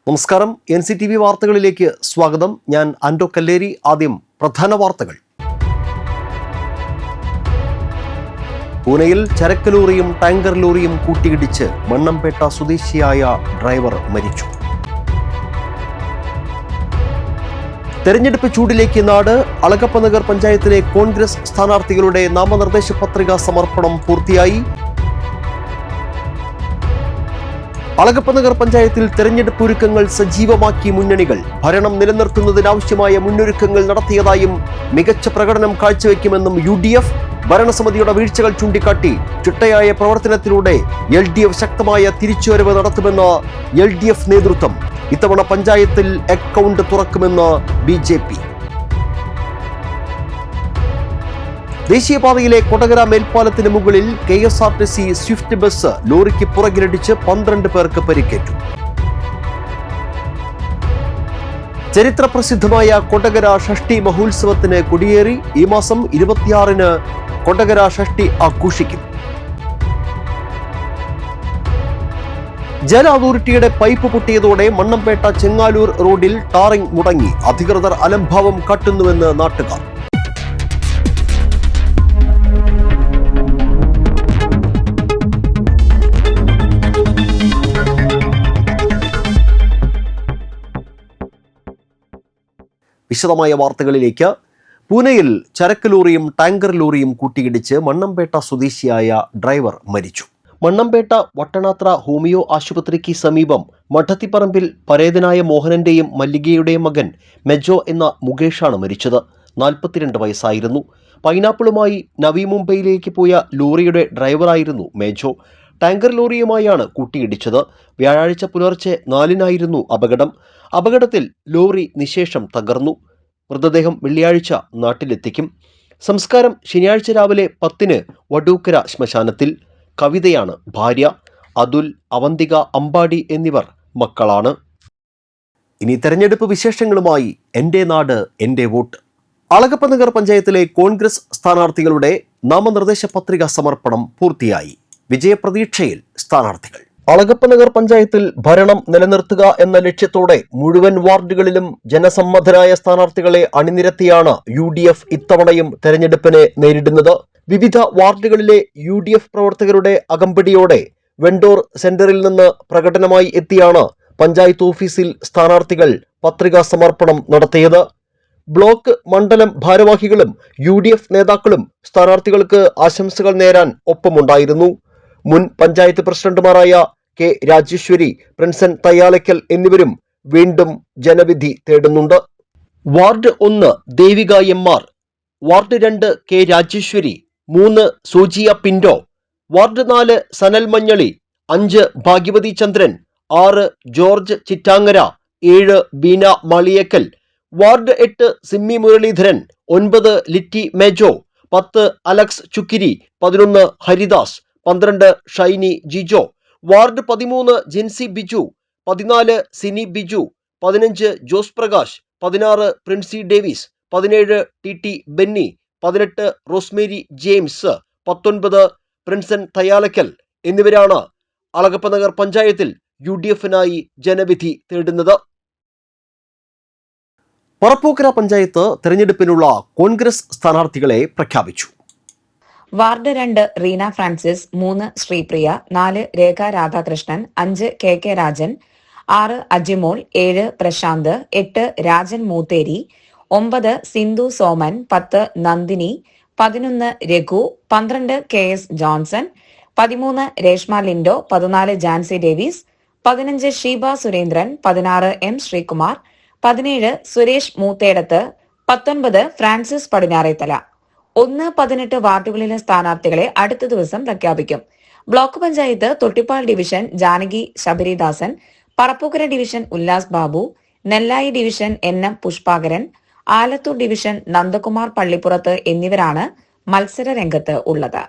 നമസ്കാരം. NCTV വാർത്തകളിലേക്ക് സ്വാഗതം. ഞാൻ ആൻഡോ കല്ലേരി. ആദ്യം പ്രധാന വാർത്തകൾ. പൂനെയിൽ ചരക്ക് ലോറിയും ടാങ്കർ ലോറിയും കൂട്ടിയിടിച്ച് മണ്ണമ്പേട്ട സ്വദേശിയായ ഡ്രൈവർ മരിച്ചു. തെരഞ്ഞെടുപ്പ് ചൂടിലേക്ക് നാട്. അളഗപ്പനഗർ പഞ്ചായത്തിലെ കോൺഗ്രസ് സ്ഥാനാർത്ഥികളുടെ നാമനിർദ്ദേശ പത്രികാ സമർപ്പണം പൂർത്തിയായി. അളഗപ്പനഗർ പഞ്ചായത്തിൽ തെരഞ്ഞെടുപ്പ് ഒരുക്കങ്ങൾ സജീവമാക്കി മുന്നണികൾ. ഭരണം നിലനിർത്തുന്നതിനാവശ്യമായ മുന്നൊരുക്കങ്ങൾ നടത്തിയതായും മികച്ച പ്രകടനം കാഴ്ചവെക്കുമെന്നും UDF. ഭരണസമിതിയുടെ വീഴ്ചകൾ ചൂണ്ടിക്കാട്ടി ചിട്ടയായ പ്രവർത്തനത്തിലൂടെ LDF ശക്തമായ തിരിച്ചുവരവ് നടത്തുമെന്ന് LDF നേതൃത്വം. ഇത്തവണ പഞ്ചായത്തിൽ അക്കൗണ്ട് തുറക്കുമെന്ന് BJP. ദേശീയപാതയിലെ കൊടകര മേൽപ്പാലത്തിന് മുകളിൽ KSRTC സ്വിഫ്റ്റ് ബസ് ലോറിക്ക് പുറകിലിടിച്ച് 12 പേർക്ക് പരിക്കേറ്റു. ചരിത്രപ്രസിദ്ധമായ കൊടകര ഷഷ്ടി മഹോത്സവത്തിന് കൊടിയേറി. ഈ മാസം 26-ന് കൊടകര ഷഷ്ടി ആഘോഷിക്കും. ജല അതോറിറ്റിയുടെ പൈപ്പ് പൊട്ടിയതോടെ മണ്ണമ്പേട്ട ചെങ്ങാലൂർ റോഡിൽ ടാറിംഗ് മുടങ്ങി. അധികൃതർ അലംഭാവം കാട്ടുന്നുവെന്ന് നാട്ടുകാർ. വിശദമായ വാർത്തകളിലേക്ക്. പൂനെയിൽ ചരക്ക് ലോറിയും ടാങ്കർ ലോറിയും കൂട്ടിയിടിച്ച് മണ്ണമ്പേട്ട സ്വദേശിയായ ഡ്രൈവർ മരിച്ചു. മണ്ണമ്പേട്ട വട്ടണാത്ര ഹോമിയോ ആശുപത്രിക്ക് സമീപം മഠത്തിപ്പറമ്പിൽ പരേതനായ മോഹനന്റെയും മല്ലികയുടെയും മകൻ മെജോ എന്ന മുകേഷാണ് മരിച്ചത്. 42 വയസ്സായിരുന്നു. പൈനാപ്പിളുമായി നവി മുംബൈയിലേക്ക് പോയ ലോറിയുടെ ഡ്രൈവറായിരുന്നു മേജോ. ടാങ്കർ ലോറിയുമായാണ് കൂട്ടിയിടിച്ചത്. വ്യാഴാഴ്ച പുലർച്ചെ 4-നായിരുന്നു അപകടം. അപകടത്തിൽ ലോറി നിശേഷം തകർന്നു. മൃതദേഹം വെള്ളിയാഴ്ച നാട്ടിലെത്തിക്കും. സംസ്കാരം ശനിയാഴ്ച രാവിലെ 10-ന് വടൂക്കര ശ്മശാനത്തിൽ. കവിതയാണ് ഭാര്യ. അതുൽ, അവന്തിക, അമ്പാടി എന്നിവർ മക്കളാണ്. ഇനി തെരഞ്ഞെടുപ്പ് വിശേഷങ്ങളുമായി എൻ്റെ നാട് എൻ്റെ വോട്ട്. അളഗപ്പനഗർ പഞ്ചായത്തിലെ കോൺഗ്രസ് സ്ഥാനാർത്ഥികളുടെ നാമനിർദ്ദേശ പത്രികാ സമർപ്പണം പൂർത്തിയായി. വിജയപ്രതീക്ഷയിൽ സ്ഥാനാർത്ഥികൾ. അളഗപ്പനഗർ പഞ്ചായത്തിൽ ഭരണം നിലനിർത്തുക എന്ന ലക്ഷ്യത്തോടെ മുഴുവൻ വാർഡുകളിലും ജനസമ്മതരായ സ്ഥാനാർത്ഥികളെ അണിനിരത്തിയാണ് UDF ഇത്തവണയും തെരഞ്ഞെടുപ്പിനെ നേരിടുന്നത്. വിവിധ വാർഡുകളിലെ UDF പ്രവർത്തകരുടെ അകമ്പടിയോടെ വെണ്ടോർ സെന്ററിൽ നിന്ന് പ്രകടനമായി എത്തിയാണ് പഞ്ചായത്ത് ഓഫീസിൽ സ്ഥാനാർത്ഥികൾ പത്രികാ സമർപ്പണം നടത്തിയത്. ബ്ലോക്ക് മണ്ഡലം ഭാരവാഹികളും UDF നേതാക്കളും സ്ഥാനാർത്ഥികൾക്ക് ആശംസകൾ നേരാൻ ഒപ്പമുണ്ടായിരുന്നു. മുൻ പഞ്ചായത്ത് പ്രസിഡന്റുമാരായ K. രാജേശ്വരി, പ്രിൻസൻ തയ്യാലക്കൽ എന്നിവരും വീണ്ടും ജനവിധി തേടുന്നുണ്ട്. Ward 1 Devika MR, ward 2 K. Rajeshwari, 3 Sojiya Pinto, ward 4 Sanal Manjali, 5 Bhagyavathi Chandran, 6 George Chittangara, 7 Beena Maliyekkal, ward 8 Simmi Muraleedharan, 9 Litty Mejo, 10 Alex Chukkiri, 11 Haridas, 12 Shiny Jijo, ward 13 Jincy Biju, 14 Sini Biju, 15 Jose Prakash, 16 Princy Davis, 17 TT Benny, 18 Rosemary James, 19 Prinson Thayyalakkal എന്നിവരാണ് അളഗപ്പനഗർ പഞ്ചായത്തിൽ UDF-നായി ജനവിധി തേടുന്നത്. പറപ്പൂക്കര പഞ്ചായത്ത് തെരഞ്ഞെടുപ്പിനുള്ള കോൺഗ്രസ് സ്ഥാനാർത്ഥികളെ പ്രഖ്യാപിച്ചു. Ward 2 Reena Francis, 3 Sreepriya, 4 Rekha Radhakrishnan, 5 KK Rajan, 6 Ajimol, 7 Prasanth, 8 Rajan Moothery, 9 Sindhu Soman, 10 Nandini, 11 Raghu, 12 KS Johnson, 13 Reshma Lindo, 14 Jancy Davis, 15 Sheeba Surendran, 16 M Sreekumar, 17 Suresh Moothedath, 19 Francis Padinjarethala. 1-18 വാർഡുകളിലെ സ്ഥാനാർത്ഥികളെ അടുത്ത ദിവസം പ്രഖ്യാപിക്കും. Block panchayat Thottippal division Janaki Sabaridasan, Parappookkara division Ullas Babu, Nellayi division NM Pushpakaran, Alathur division Nandakumar പള്ളിപ്പുറത്ത് എന്നിവരാണ് മത്സര രംഗത്ത് ഉള്ളത്.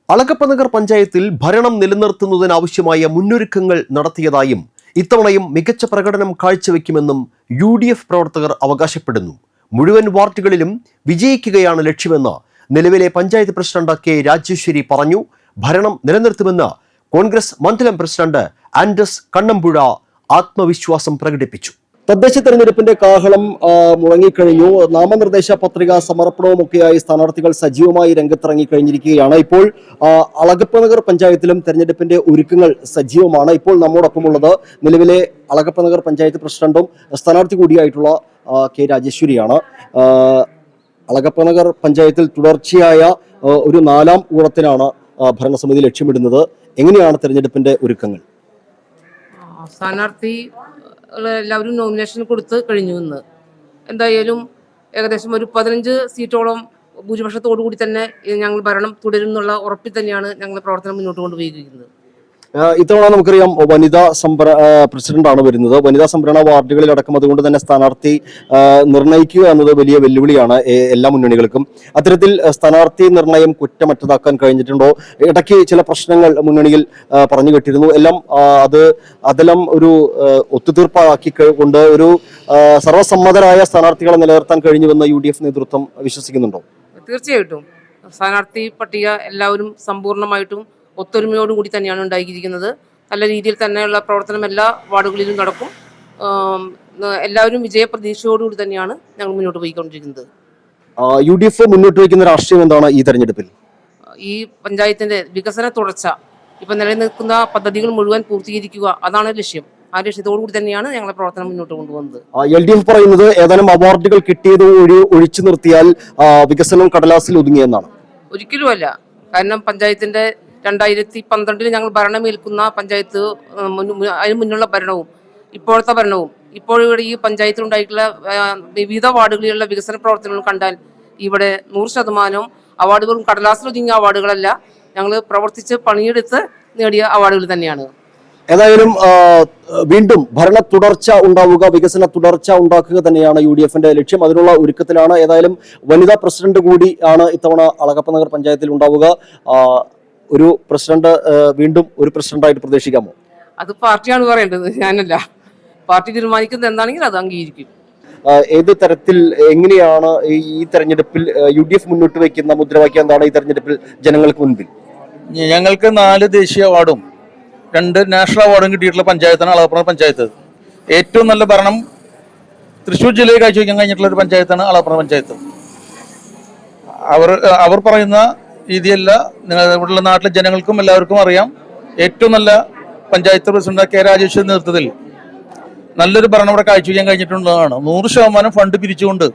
അളഗപ്പനഗർ പഞ്ചായത്തിൽ ഭരണം നിലനിർത്തുന്നതിനാവശ്യമായ മുന്നൊരുക്കങ്ങൾ നടത്തിയതായും ഇത്തവണയും മികച്ച പ്രകടനം കാഴ്ചവെക്കുമെന്നും UDF പ്രവർത്തകർ അവകാശപ്പെടുന്നു. മുഴുവൻ വാർഡുകളിലും വിജയിക്കുകയാണ് ലക്ഷ്യമെന്ന് നിലവിലെ പഞ്ചായത്ത് പ്രസിഡന്റ് K. രാജേശ്വരി പറഞ്ഞു. ഭരണം നിലനിർത്തുമെന്ന് കോൺഗ്രസ് മണ്ഡലം പ്രസിഡന്റ് ആൻഡസ് കണ്ണമ്പുഴ ആത്മവിശ്വാസം പ്രകടിപ്പിച്ചു. തദ്ദേശ തെരഞ്ഞെടുപ്പിന്റെ കാഹളം മുഴങ്ങിക്കഴിഞ്ഞു. നാമനിർദ്ദേശ പത്രിക സമർപ്പണവുമൊക്കെയായി സ്ഥാനാർത്ഥികൾ സജീവമായി രംഗത്തിറങ്ങിക്കഴിഞ്ഞിരിക്കുകയാണ്. ഇപ്പോൾ അളഗപ്പനഗർ പഞ്ചായത്തിലും തെരഞ്ഞെടുപ്പിന്റെ ഒരുക്കങ്ങൾ സജീവമാണ്. ഇപ്പോൾ നമ്മോടൊപ്പമുള്ളത് നിലവിലെ അളഗപ്പനഗർ പഞ്ചായത്ത് പ്രസിഡന്റും സ്ഥാനാർത്ഥി കൂടിയായിട്ടുള്ള കെ രാജേശ്വരിയാണ്. അളഗപ്പനഗർ പഞ്ചായത്തിൽ തുടർച്ചയായ ഒരു 4ാം ഊഴത്തിനാണ് ഭരണസമിതി ലക്ഷ്യമിടുന്നത്. എങ്ങനെയാണ് തെരഞ്ഞെടുപ്പിന്റെ ഒരുക്കങ്ങൾ? സ്ഥാനാർത്ഥി എല്ലാവരും നോമിനേഷൻ കൊടുത്ത് കഴിഞ്ഞു. ഇന്ന് എന്തായാലും ഏകദേശം ഒരു 15 സീറ്റോളം ഭൂരിപക്ഷത്തോടു കൂടി തന്നെ ഞങ്ങൾ ഭരണം തുടരും എന്നുള്ള ഉറപ്പിൽ തന്നെയാണ് ഞങ്ങൾ പ്രവർത്തനം മുന്നോട്ട് കൊണ്ടുപോയിരിക്കുന്നത്. ഇത്തവണ നമുക്കറിയാം വനിതാ പ്രസിഡന്റാണ് വരുന്നത്. വനിതാ സംവരണ വാർഡുകളിൽ അടക്കം അതുകൊണ്ട് തന്നെ സ്ഥാനാർത്ഥി നിർണ്ണയിക്കുക എന്നത് വലിയ വെല്ലുവിളിയാണ് എല്ലാ മുന്നണികൾക്കും. അത്തരത്തിൽ സ്ഥാനാർത്ഥി നിർണയം കുറ്റമറ്റതാക്കാൻ കഴിഞ്ഞിട്ടുണ്ടോ? ഇടയ്ക്ക് ചില പ്രശ്നങ്ങൾ മുന്നണിയിൽ പറഞ്ഞു കേട്ടിരുന്നു. അതെല്ലാം ഒരു ഒത്തുതീർപ്പാക്കി കൊണ്ട് ഒരു സർവ്വസമ്മതരായ സ്ഥാനാർത്ഥികളെ നിലനിർത്താൻ കഴിഞ്ഞുവെന്ന് UDF നേതൃത്വം വിശ്വസിക്കുന്നുണ്ടോ? തീർച്ചയായിട്ടും സ്ഥാനാർത്ഥി പട്ടിക എല്ലാവരും സമ്പൂർണ്ണമായിട്ടും ഒത്തൊരുമയോടുകൂടി തന്നെയാണ് ഉണ്ടാക്കിയിരിക്കുന്നത്. നല്ല രീതിയിൽ തന്നെയുള്ള പ്രവർത്തനം എല്ലാ വാർഡുകളിലും നടക്കും. എല്ലാവരും വിജയപ്രതീക്ഷയോടുകൂടി തന്നെയാണ് ഞങ്ങൾ മുന്നോട്ട് പോയിക്കൊണ്ടിരിക്കുന്നത്. UDF മുന്നോട്ട് വയ്ക്കുന്ന രാഷ്ട്രീയം എന്താണ് ഈ തെരഞ്ഞെടുപ്പിൽ? ഈ പഞ്ചായത്തിന്റെ വികസന തുടർച്ച, ഇപ്പൊ നിലനിൽക്കുന്ന പദ്ധതികൾ മുഴുവൻ പൂർത്തീകരിക്കുക, അതാണ് ലക്ഷ്യം. ആ ലക്ഷ്യത്തോടുകൂടി തന്നെയാണ് ഞങ്ങളെ പ്രവർത്തനം മുന്നോട്ട് കൊണ്ടുപോകുന്നത്. LDF പറയുന്നത് ഏതാനും അവാർഡുകൾ കിട്ടിയത് ഒഴിച്ചു നിർത്തിയാൽ വികസനം കടലാസിൽ ഒതുങ്ങിയെന്നാണ്. ഒരിക്കലുമല്ല. കാരണം പഞ്ചായത്തിന്റെ 2012 ഞങ്ങൾ ഭരണമേൽക്കുന്ന പഞ്ചായത്ത് അതിന് മുന്നുള്ള ഭരണവും ഇപ്പോഴത്തെ ഭരണവും ഇപ്പോഴിവിടെ ഈ പഞ്ചായത്തിലുണ്ടായിട്ടുള്ള വിവിധ വാർഡുകളിലുള്ള വികസന പ്രവർത്തനങ്ങളും കണ്ടാൽ ഇവിടെ 100% അവാർഡുകളും കടലാസിലൊതുങ്ങിയ അവാർഡുകളല്ല, ഞങ്ങൾ പ്രവർത്തിച്ച് പണിയെടുത്ത് നേടിയ അവാർഡുകൾ തന്നെയാണ്. ഏതായാലും വീണ്ടും ഭരണ തുടർച്ച ഉണ്ടാവുക, വികസന തുടർച്ച ഉണ്ടാക്കുക തന്നെയാണ് UDFന്റെ ലക്ഷ്യം. അതിനുള്ള ഒരുക്കത്തിലാണ്. ഏതായാലും വനിതാ പ്രസിഡന്റ് കൂടി ആണ് ഇത്തവണ അളഗപ്പനഗർ പഞ്ചായത്തിൽ ഉണ്ടാവുക. ഒരു പ്രസിഡന്റ് വീണ്ടും ഒരു പ്രസിഡന്റായിട്ട് പ്രതീക്ഷിക്കാമോ? അത് പാർട്ടിയാണ് പറയേണ്ടത്, ഞാനല്ല. പാർട്ടി തീരുമാനിക്കുന്നത് എന്താണെങ്കിൽ അത് അംഗീകരിക്കും. ഏത് തരത്തിൽ എങ്ങനെയാണ് ഈ തെരഞ്ഞെടുപ്പിൽ UDF മുന്നോട്ട് വയ്ക്കുന്ന മുദ്രാവാക്യം എന്താണ് ഈ തെരഞ്ഞെടുപ്പിൽ ജനങ്ങൾക്ക് മുൻപിൽ? ഞങ്ങൾക്ക് 4 ദേശീയ അവാർഡും 2 നാഷണൽ അവാർഡും കിട്ടിയിട്ടുള്ള പഞ്ചായത്താണ് അളഗപ്പനഗർ പഞ്ചായത്ത്. ഏറ്റവും നല്ല ഭരണം തൃശ്ശൂർ ജില്ലയിൽ കാഴ്ചവെക്കാൻ കഴിഞ്ഞിട്ടുള്ള ഒരു പഞ്ചായത്താണ് അളഗപ്പനഗർ പഞ്ചായത്ത്. അവർ പറയുന്ന രീതിയല്ല ഇവിടെയുള്ള നാട്ടിലെ ജനങ്ങൾക്കും എല്ലാവർക്കും അറിയാം. ഏറ്റവും നല്ല പഞ്ചായത്ത് പ്രസിഡന്റ് കെ രാജേശ്വരി നേതൃത്വത്തിൽ നല്ലൊരു ഭരണം ഇവിടെ കാഴ്ചവെക്കാൻ കഴിഞ്ഞിട്ടുള്ളതാണ്. 100% ഫണ്ട് പിരിച്ചുകൊണ്ട്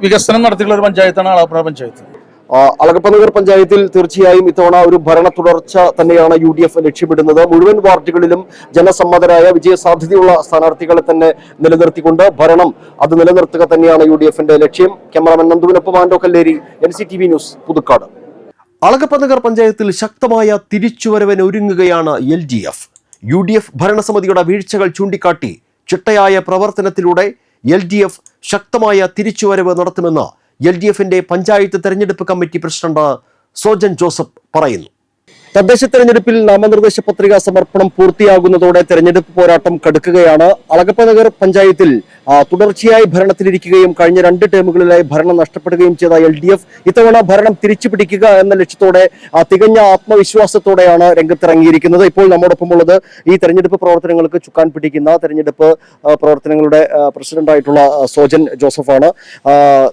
വികസനം നടത്തിയിട്ടുള്ള ഒരു പഞ്ചായത്താണ് അളഗപ്പനഗർ പഞ്ചായത്ത്. അളഗപ്പനഗർ പഞ്ചായത്തിൽ തീർച്ചയായും ഇത്തവണ ഒരു ഭരണ തുടർച്ച തന്നെയാണ് UDF ലക്ഷ്യമിടുന്നത്. മുഴുവൻ വാർഡുകളിലും ജനസമ്മതരായ വിജയസാധ്യതയുള്ള സ്ഥാനാർത്ഥികളെ തന്നെ നിലനിർത്തിക്കൊണ്ട് ഭരണം അത് നിലനിർത്തുക തന്നെയാണ് UDFന്റെ ലക്ഷ്യം. ക്യാമറാമാൻ നന്ദുവിനൊപ്പം ആൻഡോ കല്ലേരി, NCTV ന്യൂസ്, പുതുക്കാട്. അളഗപ്പനഗർ പഞ്ചായത്തിൽ ശക്തമായ തിരിച്ചുവരവിന് ഒരുങ്ങുകയാണ് LDF. UDF ഭരണസമിതിയുടെ വീഴ്ചകൾ ചൂണ്ടിക്കാട്ടി ചിട്ടയായ പ്രവർത്തനത്തിലൂടെ LDF ശക്തമായ തിരിച്ചുവരവ് നടത്തുമെന്ന് LDFന്റെ പഞ്ചായത്ത് തെരഞ്ഞെടുപ്പ് കമ്മിറ്റി പ്രസിഡന്റ് സോജൻ ജോസഫ് പറയുന്നു. തദ്ദേശ തെരഞ്ഞെടുപ്പിൽ നാമനിർദ്ദേശ പത്രിക സമർപ്പണം പൂർത്തിയാകുന്നതോടെ തെരഞ്ഞെടുപ്പ് പോരാട്ടം കടുക്കുകയാണ്. അളഗപ്പനഗർ പഞ്ചായത്തിൽ തുടർച്ചയായി ഭരണത്തിലിരിക്കുകയും കഴിഞ്ഞ 2 ടേമുകളിലായി ഭരണം നഷ്ടപ്പെടുകയും ചെയ്ത LDF ഇത്തവണ ഭരണം തിരിച്ചു പിടിക്കുക എന്ന ലക്ഷ്യത്തോടെ തികഞ്ഞ ആത്മവിശ്വാസത്തോടെയാണ് രംഗത്തിറങ്ങിയിരിക്കുന്നത്. ഇപ്പോൾ നമ്മോടൊപ്പമുള്ളത് ഈ തെരഞ്ഞെടുപ്പ് പ്രവർത്തനങ്ങൾക്ക് ചുക്കാൻ പിടിക്കുന്ന തെരഞ്ഞെടുപ്പ് പ്രവർത്തനങ്ങളുടെ പ്രസിഡന്റായിട്ടുള്ള സോജൻ ജോസഫാണ്.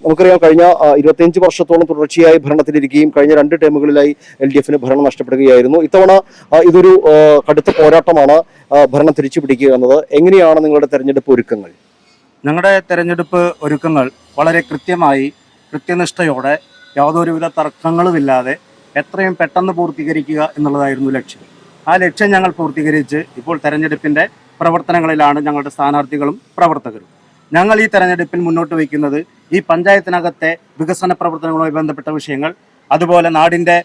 നമുക്കറിയാം കഴിഞ്ഞ 25 വർഷത്തോളം തുടർച്ചയായി ഭരണത്തിലിരിക്കുകയും കഴിഞ്ഞ 2 ടേമുകളിലായി LDFന് ഭരണം നഷ്ടപ്പെടുകയായിരുന്നു. ഇത്തവണ ഇതൊരു കടുത്ത പോരാട്ടമാണ് ഭരണം തിരിച്ചു പിടിക്കുക എന്നത്. എങ്ങനെയാണ് നിങ്ങളുടെ തെരഞ്ഞെടുപ്പ് ഒരുക്കങ്ങൾ? ഞങ്ങളുടെ തെരഞ്ഞെടുപ്പ് ഒരുക്കങ്ങൾ വളരെ കൃത്യനിഷ്ഠയോടെ യാതൊരുവിധ തർക്കങ്ങളുമില്ലാതെ എത്രയും പെട്ടെന്ന് പൂർത്തീകരിക്കുക എന്നുള്ളതായിരുന്നു ലക്ഷ്യം. ആ ലക്ഷ്യം ഞങ്ങൾ പൂർത്തീകരിച്ച് ഇപ്പോൾ തെരഞ്ഞെടുപ്പിൻ്റെ പ്രവർത്തനങ്ങളിലാണ് ഞങ്ങളുടെ സ്ഥാനാർത്ഥികളും പ്രവർത്തകരും. ഞങ്ങൾ ഈ തെരഞ്ഞെടുപ്പിൽ മുന്നോട്ട് വയ്ക്കുന്നത് ഈ പഞ്ചായത്തിനകത്തെ വികസന പ്രവർത്തനങ്ങളുമായി ബന്ധപ്പെട്ട വിഷയങ്ങൾ, അതുപോലെ നാടിൻ്റെ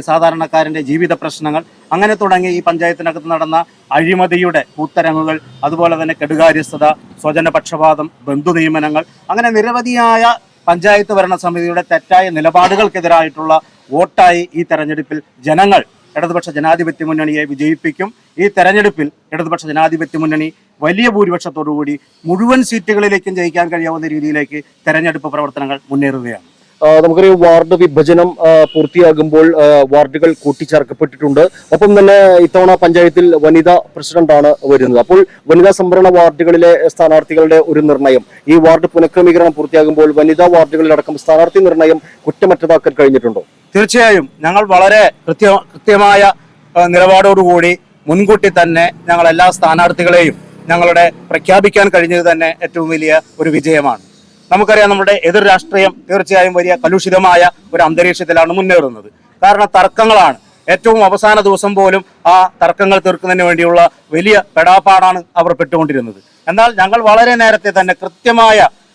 സാധാരണക്കാരൻ്റെ ജീവിത പ്രശ്നങ്ങൾ, അങ്ങനെ തുടങ്ങി ഈ പഞ്ചായത്തിനകത്ത് നടന്ന അഴിമതിയുടെ കൂത്തരങ്ങുകൾ, അതുപോലെ തന്നെ കെടുകാര്യസ്ഥത, സ്വജനപക്ഷപാതം, ബന്ധു നിയമനങ്ങൾ, അങ്ങനെ നിരവധിയായ പഞ്ചായത്ത് ഭരണസമിതിയുടെ തെറ്റായ നിലപാടുകൾക്കെതിരായിട്ടുള്ള വോട്ടായി ഈ തെരഞ്ഞെടുപ്പിൽ ജനങ്ങൾ ഇടതുപക്ഷ ജനാധിപത്യ മുന്നണിയെ വിജയിപ്പിക്കും. ഈ തെരഞ്ഞെടുപ്പിൽ ഇടതുപക്ഷ ജനാധിപത്യ മുന്നണി വലിയ ഭൂരിപക്ഷത്തോടുകൂടി മുഴുവൻ സീറ്റുകളിലേക്കും ജയിക്കാൻ കഴിയാവുന്ന രീതിയിലേക്ക് തെരഞ്ഞെടുപ്പ് പ്രവർത്തനങ്ങൾ മുന്നേറുകയാണ്. നമുക്കറിയാം വാർഡ് വിഭജനം പൂർത്തിയാകുമ്പോൾ വാർഡുകൾ കൂട്ടിച്ചേർക്കപ്പെട്ടിട്ടുണ്ട്. ഒപ്പം തന്നെ ഇത്തവണ പഞ്ചായത്തിൽ വനിതാ പ്രസിഡന്റാണ് വരുന്നത്. അപ്പോൾ വനിതാ സംവരണ വാർഡുകളിലെ സ്ഥാനാർത്ഥികളുടെ ഒരു നിർണയം, ഈ വാർഡ് പുനഃക്രമീകരണം പൂർത്തിയാകുമ്പോൾ വനിതാ വാർഡുകളിലടക്കം സ്ഥാനാർത്ഥി നിർണയം കുറ്റമറ്റതാക്കാൻ കഴിഞ്ഞിട്ടുണ്ടോ? തീർച്ചയായും ഞങ്ങൾ വളരെ കൃത്യമായ നിലപാടോടുകൂടി മുൻകൂട്ടി തന്നെ ഞങ്ങൾ എല്ലാ സ്ഥാനാർത്ഥികളെയും ഞങ്ങളുടെ പ്രഖ്യാപിക്കാൻ കഴിഞ്ഞത് തന്നെ ഏറ്റവും വലിയ ഒരു വിജയമാണ്. നമുക്കറിയാം നമ്മുടെ എതിർ രാഷ്ട്രീയം തീർച്ചയായും വലിയ കലുഷിതമായ ഒരു അന്തരീക്ഷത്തിലാണ് മുന്നേറുന്നത്. കാരണം തർക്കങ്ങളാണ്. ഏറ്റവും അവസാന ദിവസം പോലും ആ തർക്കങ്ങൾ തീർക്കുന്നതിന് വേണ്ടിയുള്ള വലിയ പെടാപ്പാടാണ് അവർ പെട്ടുകൊണ്ടിരുന്നത്. എന്നാൽ ഞങ്ങൾ വളരെ നേരത്തെ തന്നെ